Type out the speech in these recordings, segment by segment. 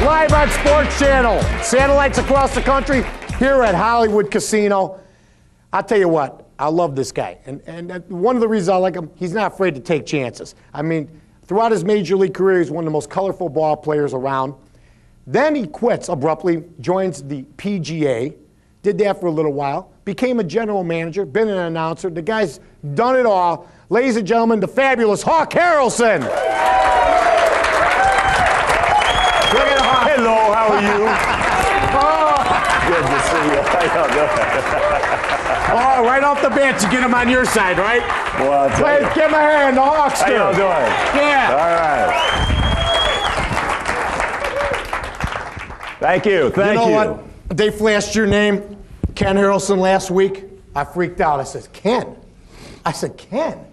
Live on Sports Channel, satellites across the country, here at Hollywood Casino. I'll tell you what, I love this guy. And one of the reasons I like him, he's not afraid to take chances. I mean, throughout his major league career, he's one of the most colorful ball players around. Then he quits abruptly, joins the PGA, did that for a little while, became a general manager, been an announcer. The guy's done it all. Ladies and gentlemen, the fabulous Hawk Harrelson. Look at Hawk. Hello, how are you? Good to see you. How y'all doing? Oh, right off the bat, you get him on your side, right? Well, I'll tell you. Give him a hand, the Hawkster. How y'all doing? Yeah. All right. Thank you. Thank you. You know what? They flashed your name, Ken Harrelson, last week. I freaked out. I said, Ken? I said, Ken?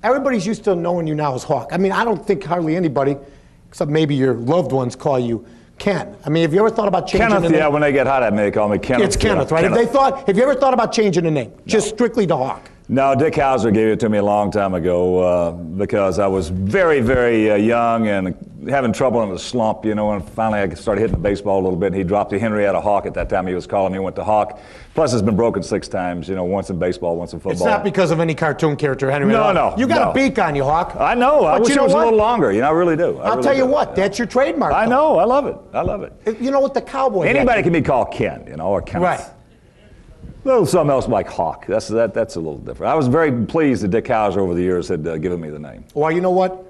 Everybody's used to knowing you now as Hawk. I mean, I don't think hardly anybody, except maybe your loved ones, call you Ken. I mean, have you ever thought about changing Kenneth, the name? yeah, when they get hot at me, they call me Kenneth. It's Kenneth, right? Kenneth. Have you ever thought about changing the name, just strictly to Hawk? No, Dick Hauser gave it to me a long time ago because I was very, very young and having trouble in the slump, you know, and finally I started hitting the baseball a little bit, and he dropped to Henrietta Hawk at that time. He was calling me, went to Hawk. Plus, it's been broken 6 times, you know, once in baseball, once in football. It's not because of any cartoon character, Henrietta. No. You got a beak on you, Hawk. I know. I wish it was a little longer. You know, I really do. I'll tell you what, that's your trademark. I know. I love it. I love it. You know what the cowboy Anybody can be called Ken, you know, or Kenneth. Right. A little something else like Hawk. That's a little different. I was very pleased that Dick Hauser over the years had given me the name. Well, you know what?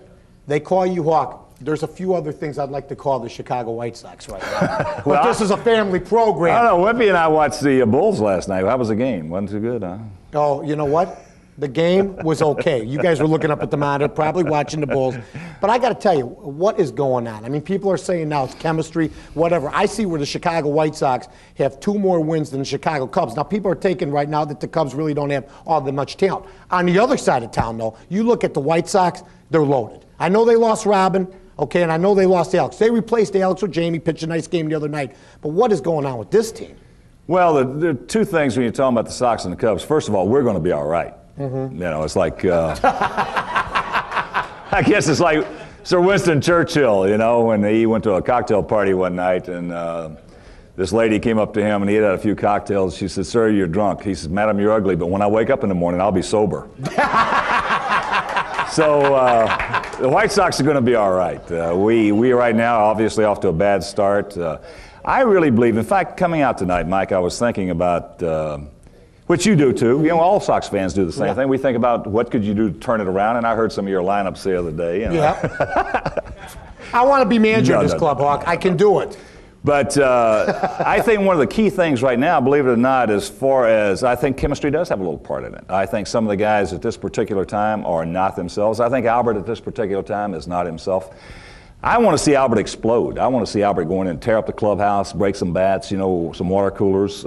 They call you Hawk. There's a few other things I'd like to call the Chicago White Sox right now. But this is a family program. I don't know. Wimpy and I watched the Bulls last night. How was the game? Wasn't too good, huh? Oh, you know what? The game was okay. You guys were looking up at the monitor, probably watching the Bulls. But I got to tell you, what is going on? I mean, people are saying now it's chemistry, whatever. I see where the Chicago White Sox have 2 more wins than the Chicago Cubs. Now, people are taking right now that the Cubs really don't have all that much talent. On the other side of town, though, you look at the White Sox, they're loaded. I know they lost Robin, okay, and I know they lost Alex. They replaced Alex with Jamie, pitched a nice game the other night. But what is going on with this team? Well, there are 2 things when you're talking about the Sox and the Cubs. First of all, we're going to be all right. You know, it's like, I guess it's like Sir Winston Churchill, you know, when he went to a cocktail party one night and this lady came up to him and he had had a few cocktails. She said, "Sir, you're drunk." He says, "Madam, you're ugly, but when I wake up in the morning, I'll be sober." So the White Sox are going to be all right. We right now obviously off to a bad start. I really believe, in fact, coming out tonight, Mike, I was thinking about which you do too. You know, all Sox fans do the same thing. We think about what could you do to turn it around, and I heard some of your lineups the other day. You know. Yeah. I want to be manager of this club, Hawk. I can do it. But I think one of the key things right now, believe it or not, as far as I think chemistry does have a little part in it. I think some of the guys at this particular time are not themselves. I think Albert at this particular time is not himself. I want to see Albert explode. I want to see Albert go in and tear up the clubhouse, break some bats, you know, some water coolers.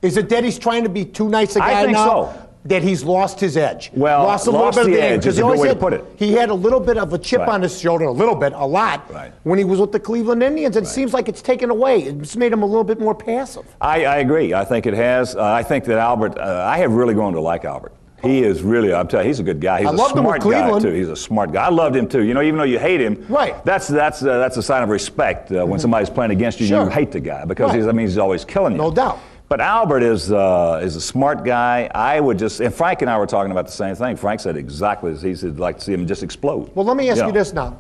Is it that he's trying to be too nice a guy now? I think so. That he's lost his edge. Well, lost a little bit of the edge is a good way to put it. He had a little bit of a chip on his shoulder, a little bit, a lot, when he was with the Cleveland Indians. It seems like it's taken away. It's made him a little bit more passive. I agree. I think it has. I think that Albert, I have really grown to like Albert. He is really, I'm telling you, he's a good guy. He's a smart guy, too. He's a smart guy. I loved him, too. You know, even though you hate him, that's a sign of respect when somebody's playing against you, you hate the guy because he's always killing you. No doubt. But Albert is a smart guy. I would just, and Frank and I were talking about the same thing. Frank said exactly as he said, like to see him just explode. Well, let me ask you this now.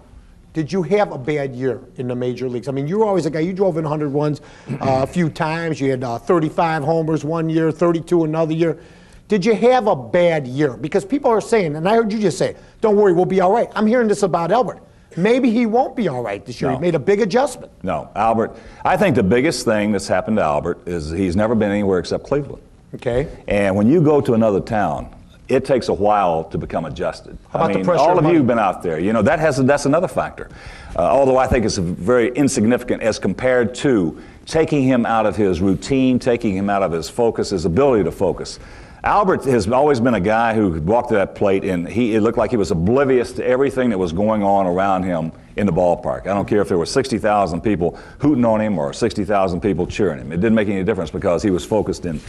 Did you have a bad year in the major leagues? I mean, you were always a guy, you drove in 100 runs a few times. You had 35 homers one year, 32 another year. Did you have a bad year? Because people are saying, and I heard you just say, don't worry, we'll be all right. I'm hearing this about Albert. Maybe he won't be all right this year. No. He made a big adjustment. No, Albert, I think the biggest thing that's happened to Albert is he's never been anywhere except Cleveland. Okay. And when you go to another town, it takes a while to become adjusted. How about the pressure all of of money? you have been out there. You know, that's another factor. Although I think it's very insignificant as compared to taking him out of his routine, taking him out of his focus, his ability to focus. Albert has always been a guy who walked to that plate and it looked like he was oblivious to everything that was going on around him in the ballpark. I don't care if there were 60,000 people hooting on him or 60,000 people cheering him. It didn't make any difference because he was focused in.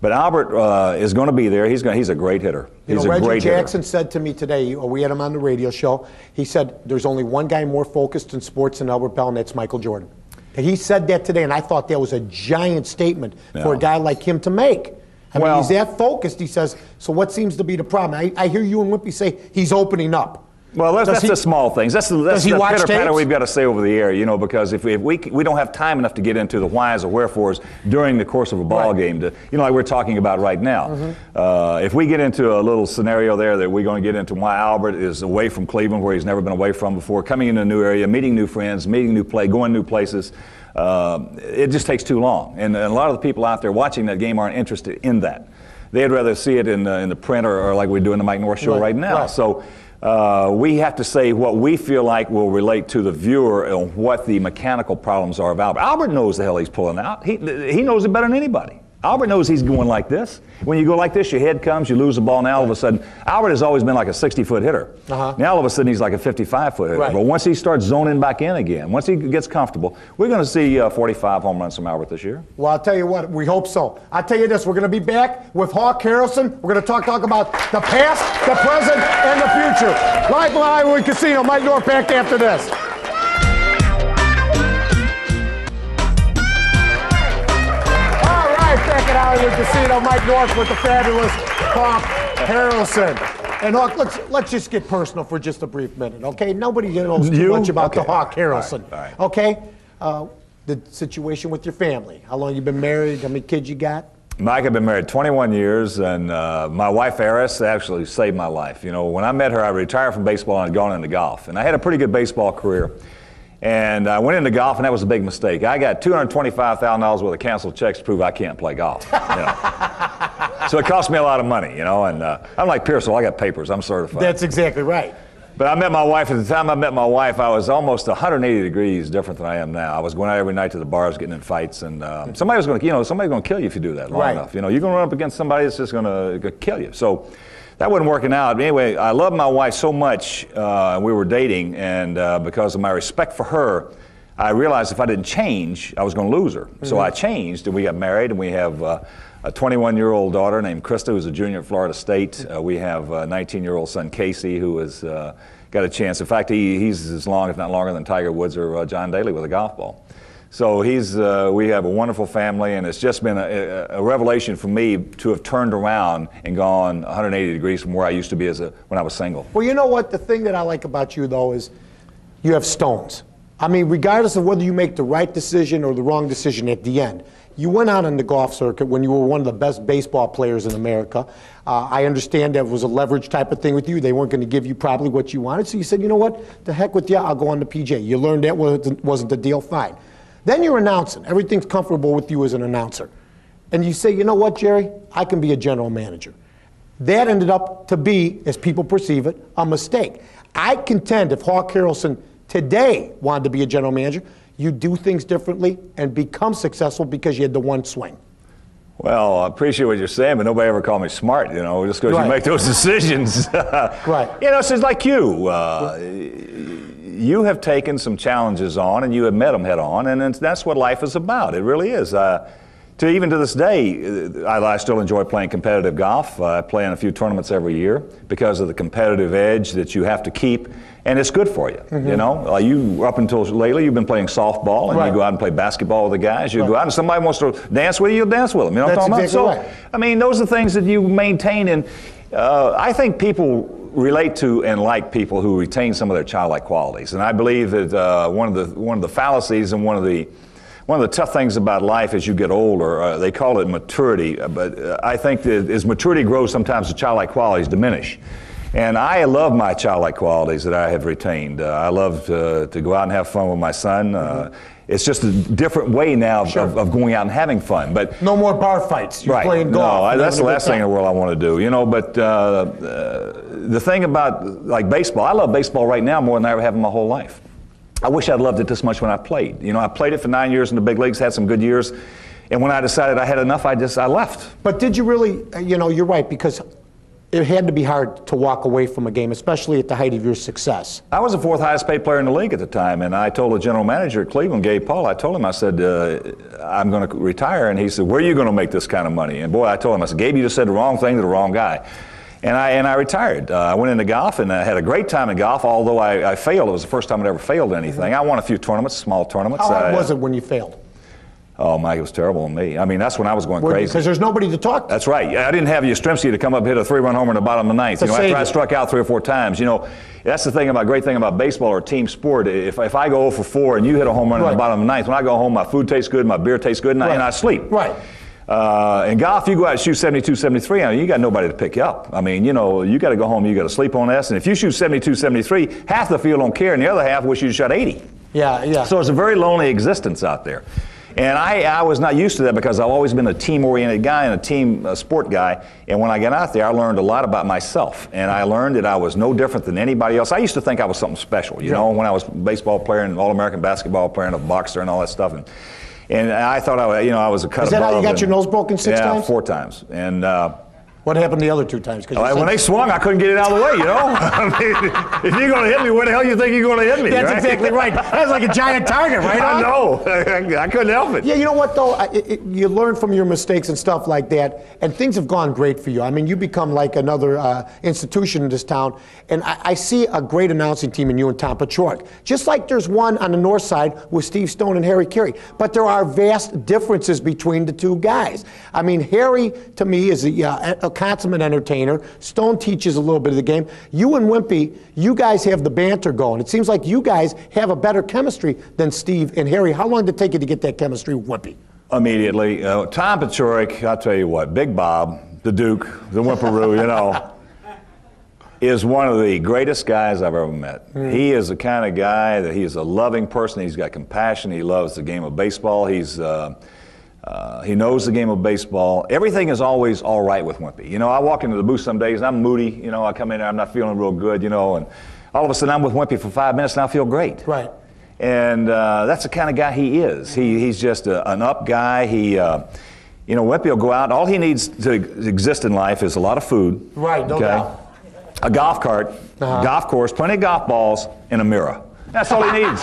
But Albert is going to be there. He's a great hitter. He's a great hitter. Reggie Jackson said to me today, we had him on the radio show, he said there's only one guy more focused in sports than Albert Bell, and that's Michael Jordan. He said that today, and I thought that was a giant statement for a guy like him to make. I mean, he's that focused. He says, so what seems to be the problem? I hear you and Wimpy say he's opening up. Well, that's the small things. That's the pitter-patter we've got to say over the air, you know, because if we don't have time enough to get into the whys or wherefores during the course of a ball game, to, you know, like we're talking about right now. If we get into a little scenario there that we're going to get into why Albert is away from Cleveland, where he's never been away from before, coming into a new area, meeting new friends, meeting new play, going new places, it just takes too long. And a lot of the people out there watching that game aren't interested in that. They'd rather see it in the print or like we do in the Mike North Show right now. So. We have to say what we feel like will relate to the viewer and what the mechanical problems are of Albert. Albert knows the hell he's pulling out. He knows it better than anybody. Albert knows he's going like this. When you go like this, your head comes, you lose the ball. Now all of a sudden, Albert has always been like a 60-foot hitter. Now all of a sudden he's like a 55-foot hitter. But once he starts zoning back in again, once he gets comfortable, we're going to see 45 home runs from Albert this year. Well, I'll tell you what, we hope so. I'll tell you this, we're going to be back with Hawk Harrelson. We're going to talk about the past, the present, and the future. Live from Hollywood Casino, Mike North back after this. Back at Hollywood Casino, Mike North with the fabulous Hawk Harrelson. And Hawk, let's just get personal for just a brief minute, okay? Nobody knows too much about the Hawk Harrelson, okay? The situation with your family. How long you been married? How many kids you got? Mike, I've been married 21 years, and my wife, Eris, actually saved my life. You know, when I met her, I retired from baseball and had gone into golf. And I had a pretty good baseball career. And I went into golf, and that was a big mistake. I got $225,000 worth of canceled checks to prove I can't play golf. You know? So it cost me a lot of money, you know. And I'm like Pearsall, I got papers. I'm certified. That's exactly right. But I met my wife. At the time I met my wife, I was almost 180 degrees different than I am now. I was going out every night to the bars, getting in fights, and somebody's going to kill you if you do that long enough. You know, you're going to run up against somebody that's just going to kill you. So that wasn't working out. But anyway, I loved my wife so much. We were dating, and because of my respect for her, I realized if I didn't change, I was going to lose her. So I changed, and we got married, and we have a 21-year-old daughter named Krista, who's a junior at Florida State. We have a 19-year-old son, Casey, who has got a chance. In fact, he's as long, if not longer, than Tiger Woods or John Daly with a golf ball. So we have a wonderful family, and it's just been a revelation for me to have turned around and gone 180 degrees from where I used to be when I was single. Well, you know what? The thing that I like about you, though, is you have stones. I mean, regardless of whether you make the right decision or the wrong decision at the end, you went out on the golf circuit when you were one of the best baseball players in America. I understand that it was a leverage type of thing with you. They weren't going to give you probably what you wanted, so you said, you know what? The heck with you, I'll go on to PJ. You learned that wasn't the deal, fine. Then you're announcing. Everything's comfortable with you as an announcer. And you say, you know what, Jerry? I can be a general manager. That ended up to be, as people perceive it, a mistake. I contend if Hawk Harrelson today wanted to be a general manager, you do things differently and become successful because you had the one swing. Well, I appreciate what you're saying, but nobody ever called me smart, you know, just because you make those decisions. Right. You know, it's just like you. You have taken some challenges on, and you have met them head on, and that's what life is about. It really is. Even to this day, I still enjoy playing competitive golf. I play in a few tournaments every year because of the competitive edge that you have to keep, and it's good for you. You know, you up until lately, you've been playing softball, and you go out and play basketball with the guys. You go out and somebody wants to dance with you, you'll dance with them. You know what I'm talking about? So, I mean, those are things that you maintain, and I think people relate to and like people who retain some of their childlike qualities, and I believe that one of the fallacies and one of the tough things about life as you get older, they call it maturity, but I think that as maturity grows, sometimes the childlike qualities diminish. And I love my childlike qualities that I have retained. I love to go out and have fun with my son. It's just a different way now of going out and having fun. But no more bar fights. You're playing golf. No, that's the last thing in the world I want to do. You know, but the thing about like baseball, I love baseball right now more than I ever have in my whole life. I wish I'd loved it this much when I played. You know, I played it for 9 years in the big leagues, had some good years, and when I decided I had enough, I left. But did you really, you know, you're right, because it had to be hard to walk away from a game, especially at the height of your success. I was the fourth highest paid player in the league at the time, and I told the general manager at Cleveland, Gabe Paul, I told him, I said, I'm going to retire, and he said, where are you going to make this kind of money? And boy, I told him, I said, Gabe, you just said the wrong thing to the wrong guy. And I retired. I went into golf, and I had a great time in golf, although I failed. It was the first time I'd ever failed anything. I won a few tournaments, small tournaments. How hard was it when you failed? Oh, Mike, it was terrible on me. I mean, that's when I was going crazy. Because there's nobody to talk to. That's right. I didn't have Yastrzemski to come up and hit a 3-run homer in the bottom of the ninth. After I struck out 3 or 4 times, that's the great thing about baseball or team sport. If I go 0 for 4 and you hit a home run in the bottom of the ninth, when I go home, my food tastes good, my beer tastes good, and I sleep. Right. In golf, you go out and shoot 72, 73, you got nobody to pick you up. I mean, you got to go home, you got to sleep on this, and if you shoot 72, 73, half the field don't care, and the other half wish you shot 80. Yeah. So it's a very lonely existence out there. And I was not used to that because I've always been a team-oriented guy and a team sport guy. And when I got out there, I learned a lot about myself. And I learned that I was no different than anybody else. I used to think I was something special, you know, when I was a baseball player and All-American basketball player and a boxer and all that stuff. And I thought I was a cut above. Is that how you got your nose broken 6 times? Yeah, 4 times. And what happened the other 2 times? When they swung, I couldn't get it out of the way, I mean, if you're going to hit me, where the hell do you think you're going to hit me? That's exactly right. That's like a giant target, right? I know. I couldn't help it. Yeah, you know what, though? You learn from your mistakes and stuff like that, and things have gone great for you. I mean, you become like another institution in this town, and I see a great announcing team in you and Tom Paciorek. Just like there's one on the north side with Steve Stone and Harry Carey. But there are vast differences between the 2 guys. I mean, Harry, to me, is a consummate entertainer. Stone teaches a little bit of the game. You and Wimpy, you guys have the banter going. It seems like you guys have a better chemistry than Steve and Harry. How long did it take you to get that chemistry with Wimpy? Immediately. Tom Paciorek, I'll tell you what, Big Bob, the Duke, the Whimperoo, is one of the greatest guys I've ever met. He is the kind of guy that he is a loving person. He's got compassion. He loves the game of baseball. He knows the game of baseball. Everything is always all right with Wimpy. I walk into the booth some days and I'm moody. I come in there, I'm not feeling real good, and all of a sudden I'm with Wimpy for 5 minutes and I feel great. Right. And that's the kind of guy he is. He's just an up guy. Wimpy will go out. All he needs to exist in life is a lot of food. Right, no doubt. A golf cart, golf course, plenty of golf balls, and a mirror. That's all he needs.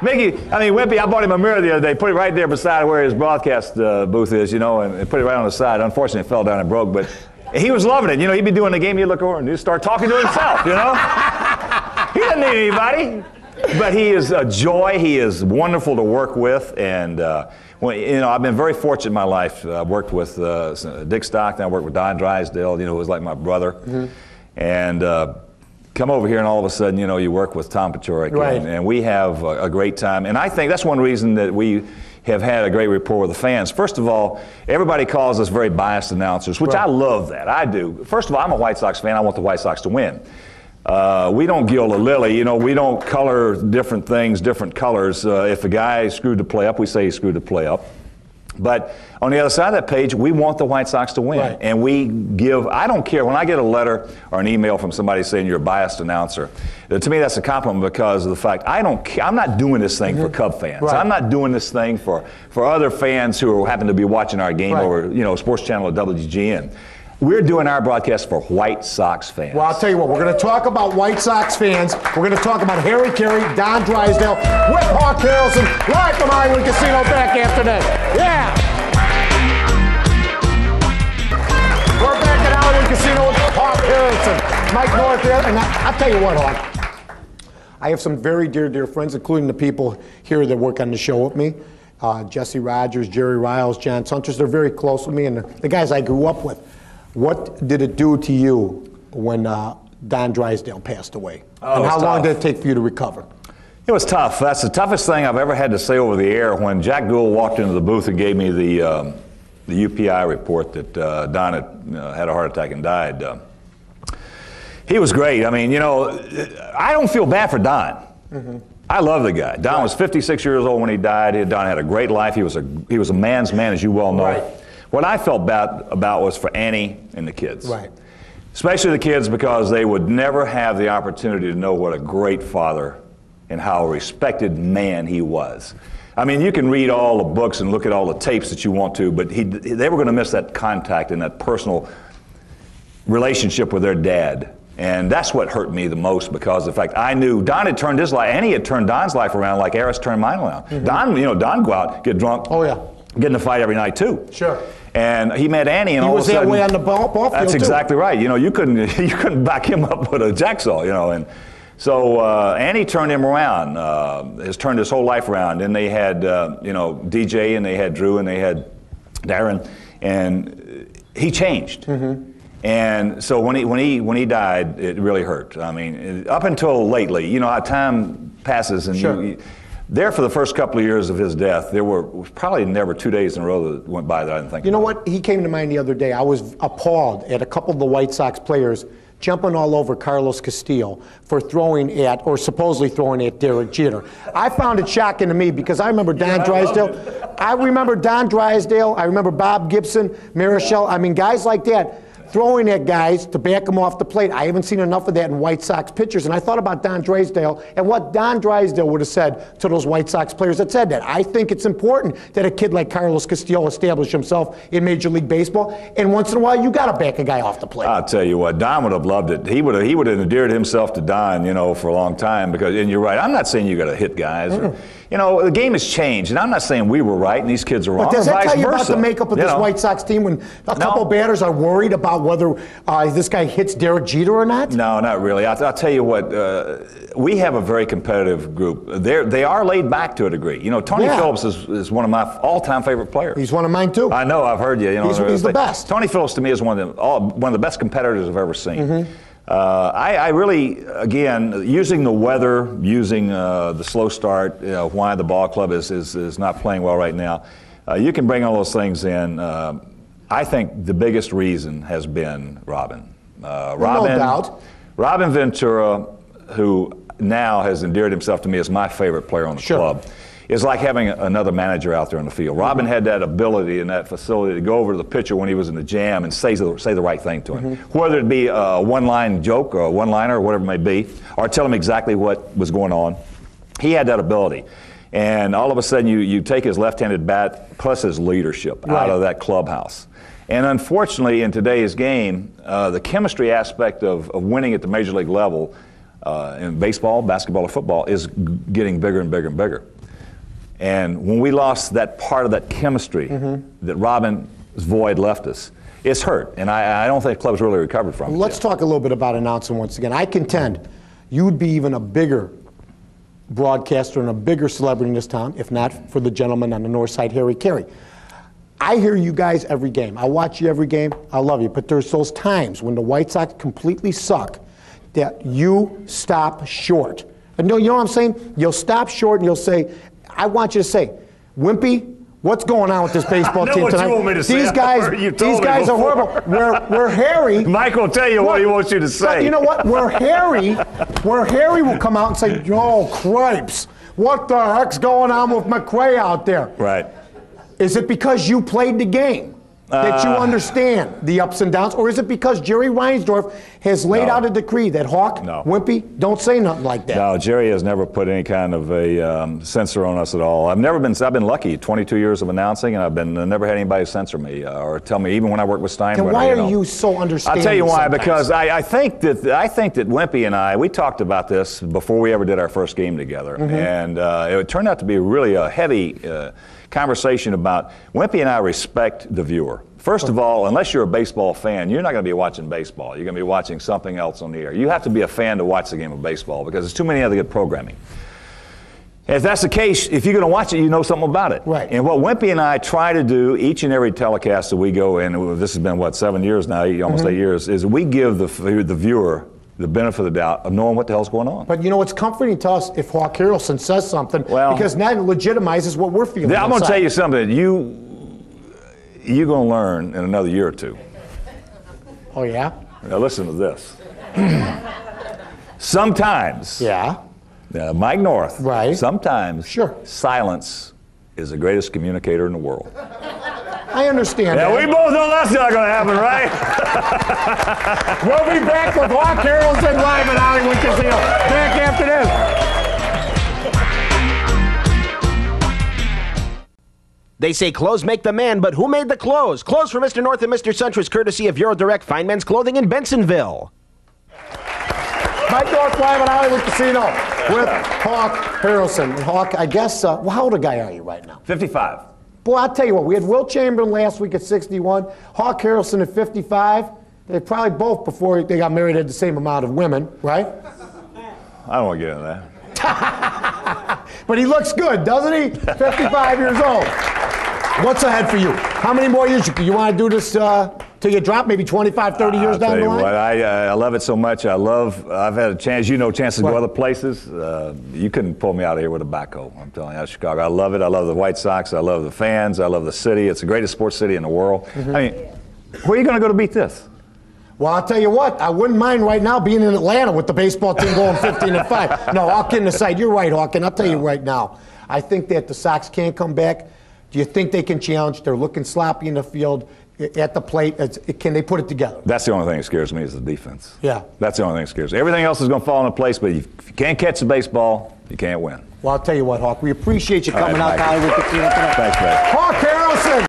Wimpy, I bought him a mirror the other day, put it right there beside where his broadcast booth is, and put it right on the side. Unfortunately, it fell down and broke, but he was loving it. He'd be doing the game, he'd look over and he'd start talking to himself, He doesn't need anybody. But he is a joy. He is wonderful to work with, and I've been very fortunate in my life. I worked with Dick Stockton. I worked with Don Drysdale, who was like my brother, and come over here, and all of a sudden, you work with Tom Paciorek, right. and we have a great time. And I think that's one reason that we have had a great rapport with the fans. First of all, everybody calls us very biased announcers, which I love that. I do. First of all, I'm a White Sox fan. I want the White Sox to win. We don't gild a lily, we don't color different things, different colors. If a guy screwed the play up, we say he screwed the play up. But on the other side of that page, we want the White Sox to win. Right. And I don't care, when I get a letter or an email from somebody saying you're a biased announcer, to me that's a compliment because of the fact, I'm not doing this thing for Cub fans. Right. I'm not doing this thing for other fans who happen to be watching our game over, Sports Channel or WGN. We're doing our broadcast for White Sox fans. Well, I'll tell you what, we're going to talk about White Sox fans. We're going to talk about Harry Carey, Don Drysdale, with Hawk Harrelson, live from Highland Casino back after that. Yeah! We're back at Highland Casino with Hawk Harrelson. Mike North there, and I'll tell you what, Hawk. I have some very dear friends, including the people here that work on the show with me. Jesse Rogers, Jerry Riles, John Suntress, they're very close with me, and the guys I grew up with. What did it do to you when Don Drysdale passed away? And how long did it take for you to recover? It was tough. That's the toughest thing I've ever had to say over the air. When Jack Gould walked into the booth and gave me the UPI report that Don had a heart attack and died, he was great. I don't feel bad for Don. I love the guy. Don was 56 years old when he died. Don had a great life. He was a man's man, as you well know. Right. What I felt bad about was for Annie and the kids. Right. Especially the kids, because they would never have the opportunity to know what a great father and how a respected man he was. You can read all the books and look at all the tapes that you want to, but they were going to miss that contact and that personal relationship with their dad. And that's what hurt me the most, because the fact I knew Don had turned his life, Annie had turned Don's life around like Eris turned mine around. Don go out, get drunk. Oh, yeah. Get in a fight every night too. Sure. And he met Annie, and he all was of a sudden, that way on the ball field that's too. exactly right. You know, you couldn't back him up with a jacksaw. You know, and so Annie turned him around. Has turned his whole life around. And they had you know, DJ, and they had Drew, and they had Darren, and he changed. And so when he died, it really hurt. I mean, up until lately, you know how time passes, and there for the first couple of years of his death, there was probably never 2 days in a row that went by that I didn't think. You know what? He came to mind the other day. I was appalled at a couple of the White Sox players jumping all over Carlos Castillo for throwing at, or supposedly throwing at, Derek Jeter. I found it shocking to me because I remember Don Drysdale. I remember Don Drysdale. I remember Bob Gibson, Marichal. I mean, guys like that throwing at guys to back them off the plate. I haven't seen enough of that in White Sox pitchers. And I thought about Don Drysdale and what Don Drysdale would have said to those White Sox players that said that. I think it's important that a kid like Carlos Castillo establish himself in Major League Baseball. And once in a while, you got to back a guy off the plate. I'll tell you what, Don would have loved it. He would have endeared himself to Don, you know, for a long time. Because, and you're right, I'm not saying you got to hit guys. Or, you know, the game has changed, and I'm not saying we were right and these kids are wrong. But does that tell you about versa. the makeup of this White Sox team when a couple batters are worried about whether this guy hits Derek Jeter or not? No, not really. I'll tell you what, we have a very competitive group. They are laid back to a degree. You know, Tony Phillips is one of my all-time favorite players. He's one of mine too. I know, I've heard you. You know, he's the best. Tony Phillips to me is one of the best competitors I've ever seen. I really, again, using the weather, using the slow start, you know, why the ball club is not playing well right now, you can bring all those things in. I think the biggest reason has been Robin. No doubt. Robin Ventura, who now has endeared himself to me as my favorite player on the club, is like having another manager out there on the field. Robin had that ability and that facility to go over to the pitcher when he was in the jam and say the right thing to him. Whether it be a one-line joke or a one-liner or whatever it may be, or tell him exactly what was going on. He had that ability. And all of a sudden you take his left-handed bat plus his leadership out of that clubhouse. And unfortunately in today's game, the chemistry aspect of winning at the major league level in baseball, basketball, or football is getting bigger and bigger and bigger. And when we lost that part of that chemistry that Robin's void left us, it's hurt. And I don't think the club's really recovered from it. Let's talk a little bit about announcing once again. I contend you'd be even a bigger broadcaster and a bigger celebrity in this town if not for the gentleman on the north side, Harry Carey. I hear you guys every game. I watch you every game. I love you. But there's those times when the White Sox completely suck that you stop short. And you know what I'm saying? You'll stop short and you'll say, I want you to say, Wimpy, what's going on with this baseball team tonight? You want me to say. These guys are horrible. We're Harry. Mike will tell you what he wants you to say. You know what? Where Harry will come out and say, oh, cripes, what the heck's going on with McRae out there? Right. Is it because you played the game that you understand the ups and downs? Or is it because Jerry Reinsdorf has laid out a decree that Hawk, Wimpy, don't say nothing like that? No, Jerry has never put any kind of a censor on us at all. I've been lucky, 22 years of announcing, and I've never had anybody censor me or tell me, even when I worked with Steinbrenner. And why are you so understanding? I'll tell you why, sometimes? because I think that Wimpy and we talked about this before we ever did our first game together, and it turned out to be really a heavy conversation about Wimpy and I respect the viewer. First of all, unless you're a baseball fan, you're not going to be watching baseball. You're going to be watching something else on the air. You have to be a fan to watch the game of baseball because there's too many other good programming. If that's the case, if you're going to watch it, you know something about it. Right. And what Wimpy and I try to do each and every telecast that we go in, this has been, 7 years now, almost 8 years, is we give the viewer the benefit of the doubt of knowing what the hell's going on. But you know, it's comforting to us if Hawk Harrelson says something because now it legitimizes what we're feeling. I'm going to tell you something. You're going to learn in another year or two. Oh, yeah? Now listen to this. Sometimes. Yeah. Mike North. Right. Sometimes. Sure. Silence is the greatest communicator in the world. I understand that. We both know that's not going to happen, right? We'll be back with Hawk Harrelson live at Hollywood Casino. Back after this. They say clothes make the man, but who made the clothes? Clothes for Mr. North and Mr. Central is courtesy of Eurodirect Fine Men's Clothing in Bensonville. Mike North live at Hollywood Casino with Hawk Harrelson. Hawk, I guess, how old a guy are you right now? 55. Boy, I'll tell you what, we had Will Chamberlain last week at 61, Hawk Harrelson at 55. They probably both, before they got married, had the same amount of women, right? I don't want to get into that. But he looks good, doesn't he? 55 years old. What's ahead for you? How many more years? You want to do this till you drop, maybe 25, 30 years down the line? What, I love it so much. I've had a chance, chances to go other places. You couldn't pull me out of here with a backhoe. I'm telling you, Chicago. I love it. I love the White Sox. I love the fans. I love the city. It's the greatest sports city in the world. Mm-hmm. I mean, where are you going to go to beat this? Well, I'll tell you what, I wouldn't mind right now being in Atlanta with the baseball team going 15-5. No, all kidding aside, you're right, Hawkin. I'll tell you right now, I think that the Sox can come back. Do you think they can challenge? They're looking sloppy in the field, at the plate. Can they put it together? That's the only thing that scares me is the defense. Yeah. That's the only thing that scares me. Everything else is going to fall into place, but if you can't catch the baseball, you can't win. Well, I'll tell you what, Hawk, we appreciate you coming right, out to Hollywood to see us tonight. Thanks, man. Hawk Harrelson.